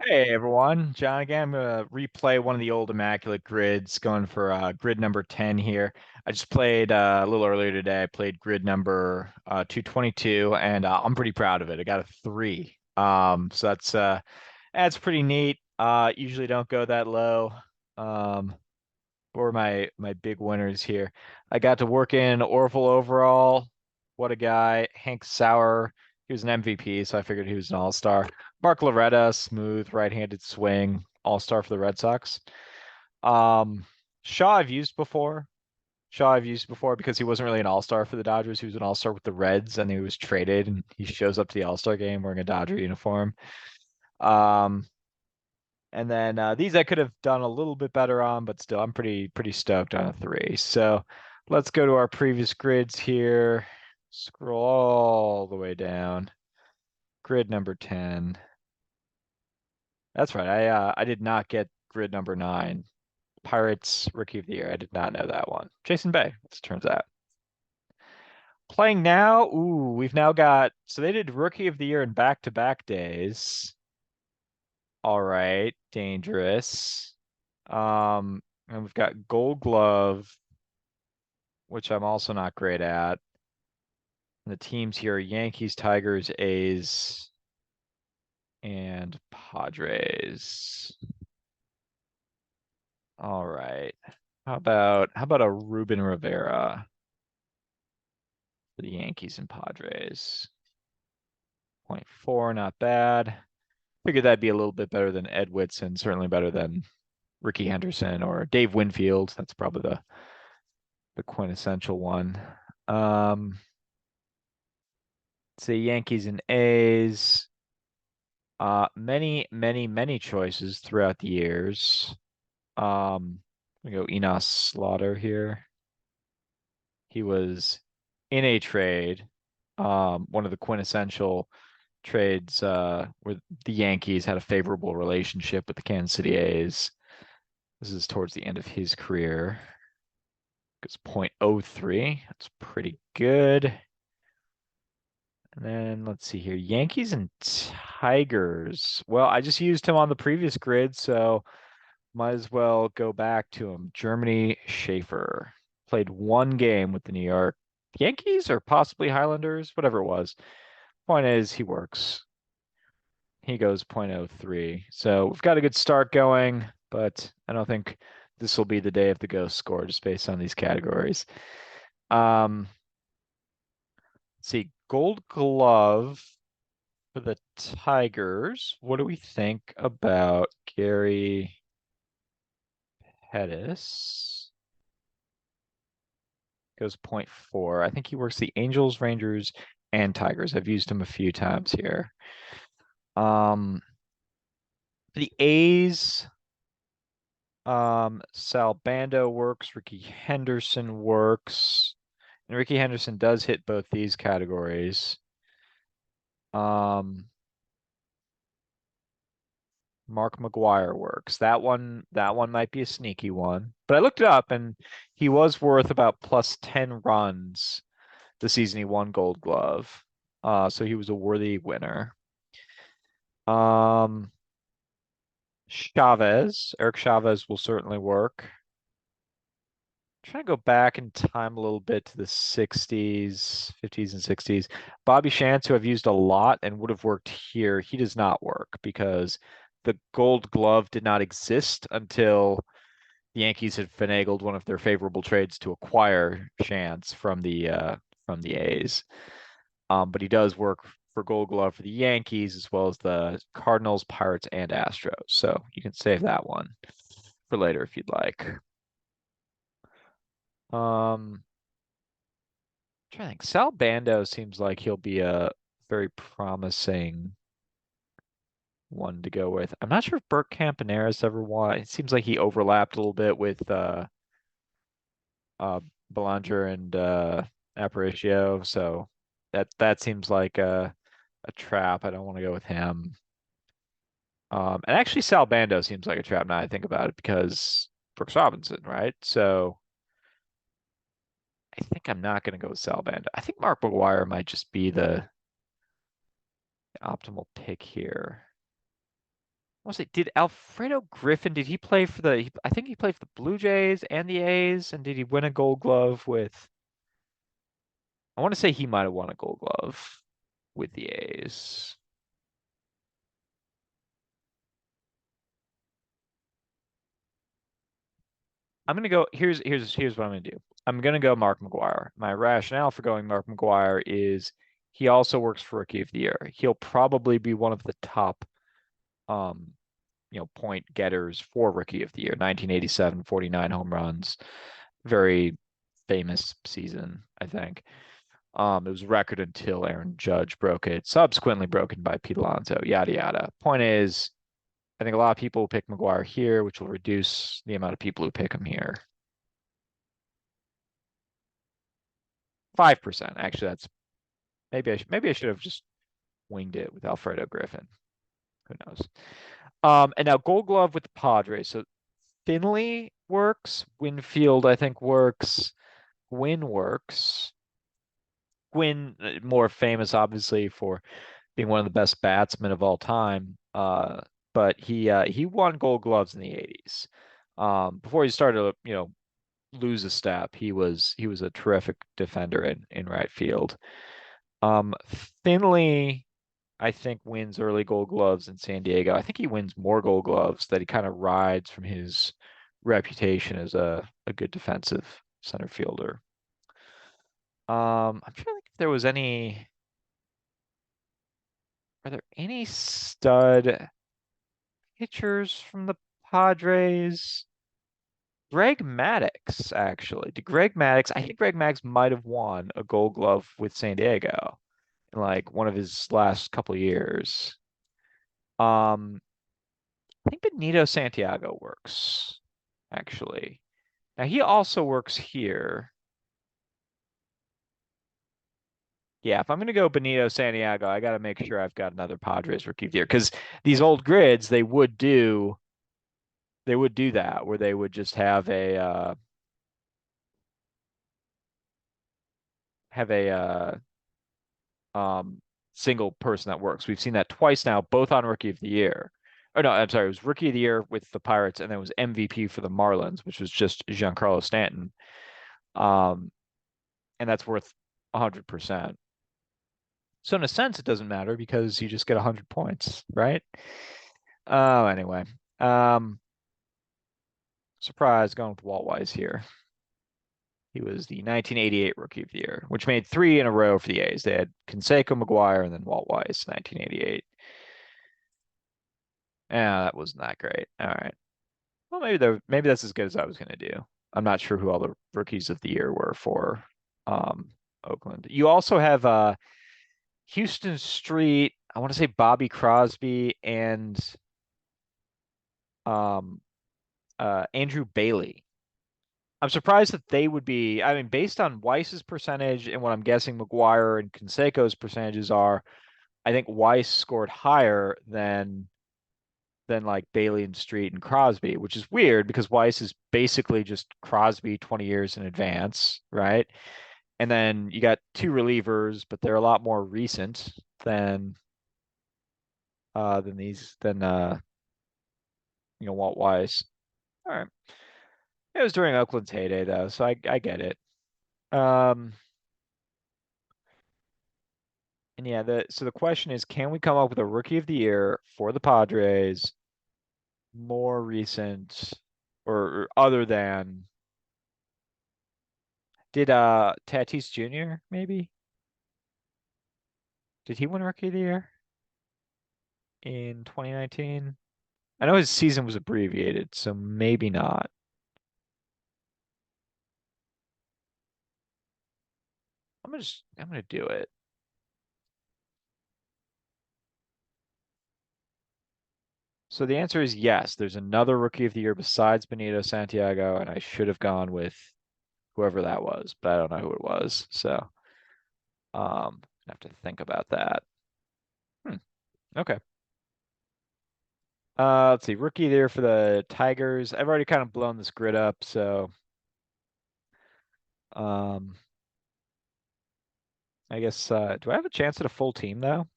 Hey everyone, John again. I'm gonna replay one of the old Immaculate grids, going for grid number 10 here. I just played a little earlier today. I played grid number 222, and I'm pretty proud of it. I got a 3. So that's pretty neat. Usually don't go that low. Um, or my big winners here. I got to work in Orville overall. What a guy. Hank Sauer, he was an MVP, so I figured he was an all-star. Mark Loretta, smooth right-handed swing, all-star for the Red Sox. Um, Shaw I've used before. Shaw I've used before because he wasn't really an all-star for the Dodgers. He was an all-star with the Reds, and he was traded, and he shows up to the all-star game wearing a Dodger uniform. Um, and then these I could have done a little bit better on, but still, I'm pretty stoked on a 3. So let's go to our previous grids here. Scroll all the way down. Grid number 10. That's right. I did not get grid number 9. Pirates Rookie of the Year. I did not know that one. Jason Bay, as it turns out. Playing now. Ooh, we've now got. So they did Rookie of the Year in back-to-back days. All right, dangerous. And we've got Gold Glove, which I'm also not great at. And the teams here are Yankees, Tigers, A's, and Padres. All right. How about a Ruben Rivera for the Yankees and Padres? Point 0.4, not bad. Figured that'd be a little bit better than Ed Whitson, certainly better than Ricky Henderson or Dave Winfield. That's probably the quintessential one. Say Yankees and A's. Many choices throughout the years. We go Enos Slaughter here. He was in a trade, one of the quintessential trades where the Yankees had a favorable relationship with the Kansas City A's. This is towards the end of his career. It's .03. That's pretty good. And then let's see here. Yankees and Tigers. Well, I just used him on the previous grid, so might as well go back to him. Germany Schaefer played one game with the New York Yankees or possibly Highlanders, whatever it was. Point is, he works. He goes .03. So we've got a good start going, but I don't think this will be the day of the ghost score just based on these categories. Let's see, Gold Glove for the Tigers. What do we think about Gary Pettis? Goes .4. I think he works the Angels, Rangers, and Tigers. I've used him a few times here. For the A's, Sal Bando works, Ricky Henderson works. And Ricky Henderson does hit both these categories. Mark McGuire works. That one might be a sneaky one. But I looked it up and he was worth about plus 10 runs the season he won Gold Glove. So he was a worthy winner. Um, Eric Chavez will certainly work. Trying to go back in time a little bit to the 60s, 50s, and 60s. Bobby Shantz, who I've used a lot and would have worked here, he does not work because the Gold Glove did not exist until the Yankees had finagled one of their favorable trades to acquire Shantz from the A's. But he does work for Gold Glove for the Yankees as well as the Cardinals, Pirates, and Astros. So you can save that one for later if you'd like. I'm trying to think. Sal Bando seems like he'll be a very promising one to go with. I'm not sure if Bert Campaneris ever won. It seems like he overlapped a little bit with Belanger and Aparicio, so that seems like a trap. I don't want to go with him. And actually, Sal Bando seems like a trap now I think about it because Brooks Robinson, right? So I think I'm not going to go with Sal Bando. I think Mark McGuire might just be the optimal pick here. Was it, did Alfredo Griffin, did he play for I think he played for the Blue Jays and the A's, and did he win a Gold Glove with, I want to say he might have won a Gold Glove with the A's. I'm gonna go. Here's what I'm gonna do. I'm gonna go Mark McGuire. My rationale for going Mark McGuire is he also works for Rookie of the Year. He'll probably be one of the top, um, point getters for Rookie of the Year. 1987, 49 home runs, very famous season, I think. It was a record until Aaron Judge broke it, subsequently broken by Pete Alonso. Yada yada. Point is, I think a lot of people will pick McGuire here, which will reduce the amount of people who pick him here. 5%. Actually, that's maybe I should have just winged it with Alfredo Griffin. Who knows? And now Gold Glove with the Padres. So Finley works. Winfield, I think, works. Gwynn works. Gwynn, more famous, obviously, for being one of the best batsmen of all time. But he won Gold Gloves in the 80s. Before he started to, lose a step, he was a terrific defender in right field. Um, Finley, I think, wins early Gold Gloves in San Diego. I think he wins more Gold Gloves that he kind of rides from his reputation as a good defensive center fielder. I'm trying to think if there was any. Are there any stud pitchers from the Padres? Greg Maddux, actually. Did Greg Maddux? I think Greg Maddux might have won a Gold Glove with San Diego in like one of his last couple of years. Um, I think Benito Santiago works, actually. Now he also works here. Yeah, if I'm gonna go Benito Santiago, I gotta make sure I've got another Padres rookie of the year because these old grids they would do that where they would just have a single person that works. We've seen that twice now, both on Rookie of the Year. Oh no, I'm sorry, it was Rookie of the Year with the Pirates, and then it was MVP for the Marlins, which was just Giancarlo Stanton. Um, and that's worth 100%. So in a sense, it doesn't matter because you just get 100 points, right? Oh, anyway. Um, Surprise, going with Walt Weiss here. He was the 1988 Rookie of the Year, which made three in a row for the A's. They had Canseco, McGuire, and then Walt Weiss, 1988. Yeah, that wasn't that great. All right. Well, maybe that's as good as I was going to do. I'm not sure who all the rookies of the year were for um, Oakland. You also have Houston Street. I want to say Bobby Crosby and um, Andrew Bailey. I'm surprised that they would be. I mean, based on Weiss's percentage and what I'm guessing McGuire and Canseco's percentages are, I think Weiss scored higher than like Bailey and Street and Crosby, which is weird because Weiss is basically just Crosby 20 years in advance, right? And then you got two relievers, but they're a lot more recent than Walt Weiss. All right. It was during Oakland's heyday though, so I get it. Um and yeah, the question is, can we come up with a rookie of the year for the Padres more recent or other than did Tatis Jr. maybe? Did he win Rookie of the Year in 2019? I know his season was abbreviated, so maybe not. I'm gonna do it. So the answer is yes. There's another Rookie of the Year besides Benito Santiago, and I should have gone with whoever that was, but I don't know who it was. So I have to think about that. Hmm, okay. Let's see. Rookie of the Year for the Tigers. I've already kind of blown this grid up, so um I guess do I have a chance at a full team though?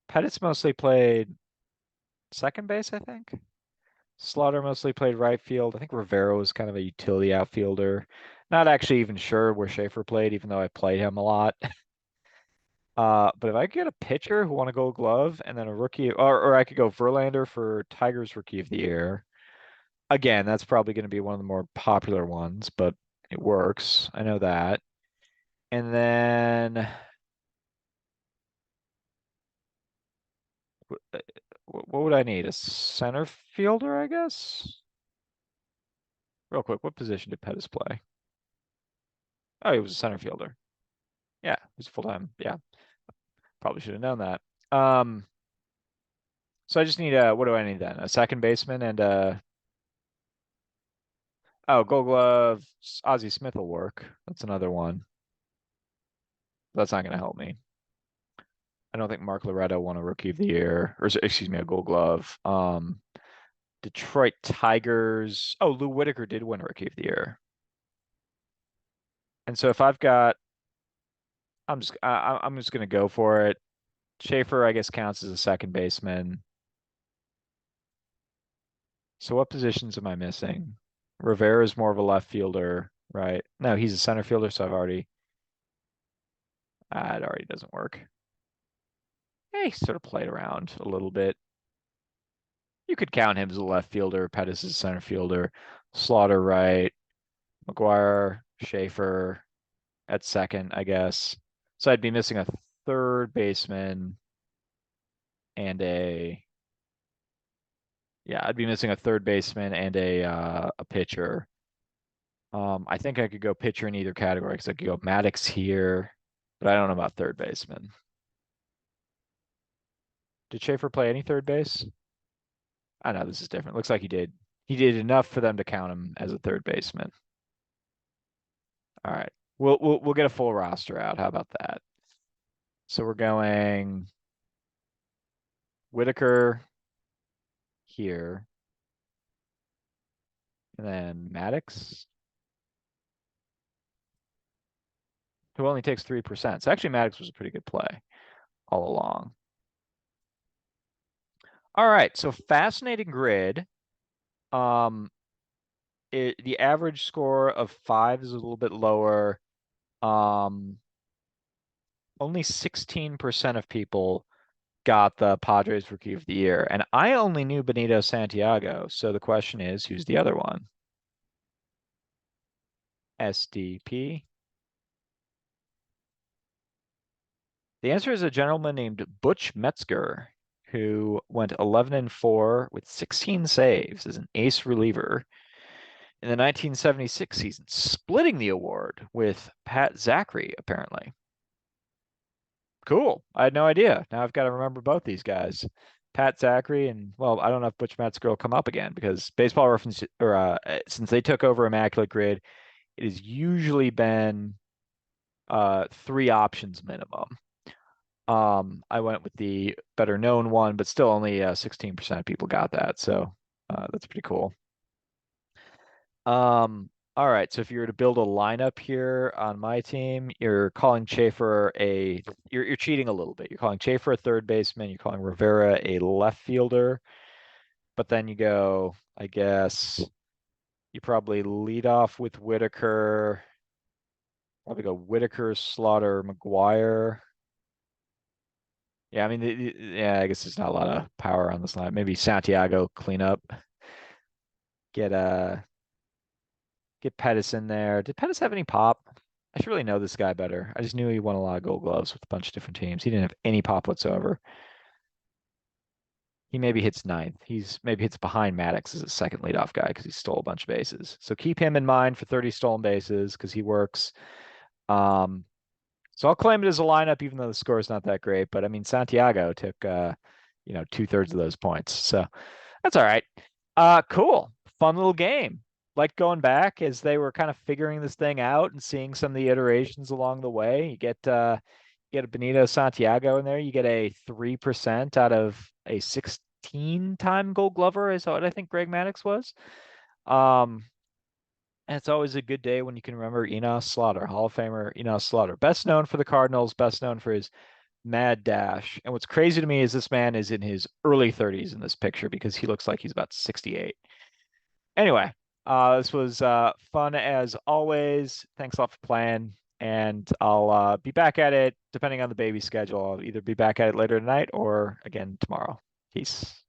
Pettit's mostly played. second base, I think. Slaughter mostly played right field. I think Rivera was kind of a utility outfielder. Not actually even sure where Schaefer played, even though I played him a lot. But if I could get a pitcher who won a Gold Glove and then a rookie, or I could go Verlander for Tigers Rookie of the Year. Again, that's probably going to be one of the more popular ones, but it works. I know that. And then what would I need? A center fielder, I guess? Real quick, what position did Pettis play? Oh, he was a center fielder. Yeah, he's full time. Yeah, probably should have known that. So I just need what do I need then? A second baseman and oh, Gold Glove. Ozzie Smith will work. That's another one. That's not going to help me. I don't think Mark Loretto won a Rookie of the Year, or excuse me, a Gold Glove. Detroit Tigers. Oh, Lou Whitaker did win Rookie of the Year. And so if I've got, I'm just gonna go for it. Schaefer, I guess, counts as a second baseman. So what positions am I missing? Rivera is more of a left fielder, right? No, he's a center fielder, so I've already, it already doesn't work. Hey, sort of played around a little bit. You could count him as a left fielder. Pettis is a center fielder. Slaughter right. McGuire, Schaefer at second, I guess. So I'd be missing a third baseman and I'd be missing a third baseman and a pitcher. I think I could go pitcher in either category because I could go Maddox here, but I don't know about third baseman. Did Schaefer play any third base? I know this is different. Looks like he did. He did enough for them to count him as a third baseman. All right. We'll get a full roster out. How about that? So we're going Whitaker here, and then Maddox, who only takes 3%. So actually Maddox was a pretty good play all along. All right, so fascinating grid. Um, the average score of 5 is a little bit lower. Only 16% of people got the Padres Rookie of the Year, and I only knew Benito Santiago. So the question is, who's the other one? SDP. The answer is a gentleman named Butch Metzger, who went 11-4 with 16 saves as an ace reliever in the 1976 season, splitting the award with Pat Zachary, apparently. Cool. I had no idea. Now I've got to remember both these guys. Pat Zachary and, well, I don't know if Butch Metzger will come up again because Baseball Reference, or since they took over Immaculate Grid, it has usually been 3 options minimum. I went with the better known one, but still only 16% of people got that. So that's pretty cool. All right. So if you were to build a lineup here on my team, you're calling Schaefer you're cheating a little bit. You're calling Schaefer a third baseman. You're calling Rivera a left fielder. But then you go, I guess you probably lead off with Whitaker. Probably go Whitaker, Slaughter, McGuire. Yeah, I mean, yeah, I guess there's not a lot of power on this line. Maybe Santiago clean up, get get Pettis in there. Did Pettis have any pop? I should really know this guy better. I just knew he won a lot of Gold Gloves with a bunch of different teams. He didn't have any pop whatsoever. He maybe hits ninth. He's maybe hits behind Maddox as a second leadoff guy because he stole a bunch of bases. So keep him in mind for 30 stolen bases because he works. Um, so I'll claim it as a lineup, even though the score is not that great. But I mean, Santiago took 2/3 of those points. So that's all right. Cool. Fun little game. Like going back as they were kind of figuring this thing out and seeing some of the iterations along the way. You get a Benito Santiago in there. You get a 3% out of a 16-time Gold Glover, is what I think Greg Maddux was. Um, and it's always a good day when you can remember Enos Slaughter, Hall of Famer Enos Slaughter, best known for the Cardinals, best known for his Mad Dash. And what's crazy to me is this man is in his early 30s in this picture because he looks like he's about 68. Anyway, this was fun as always. Thanks a lot for playing. And I'll be back at it depending on the baby schedule. I'll either be back at it later tonight or again tomorrow. Peace.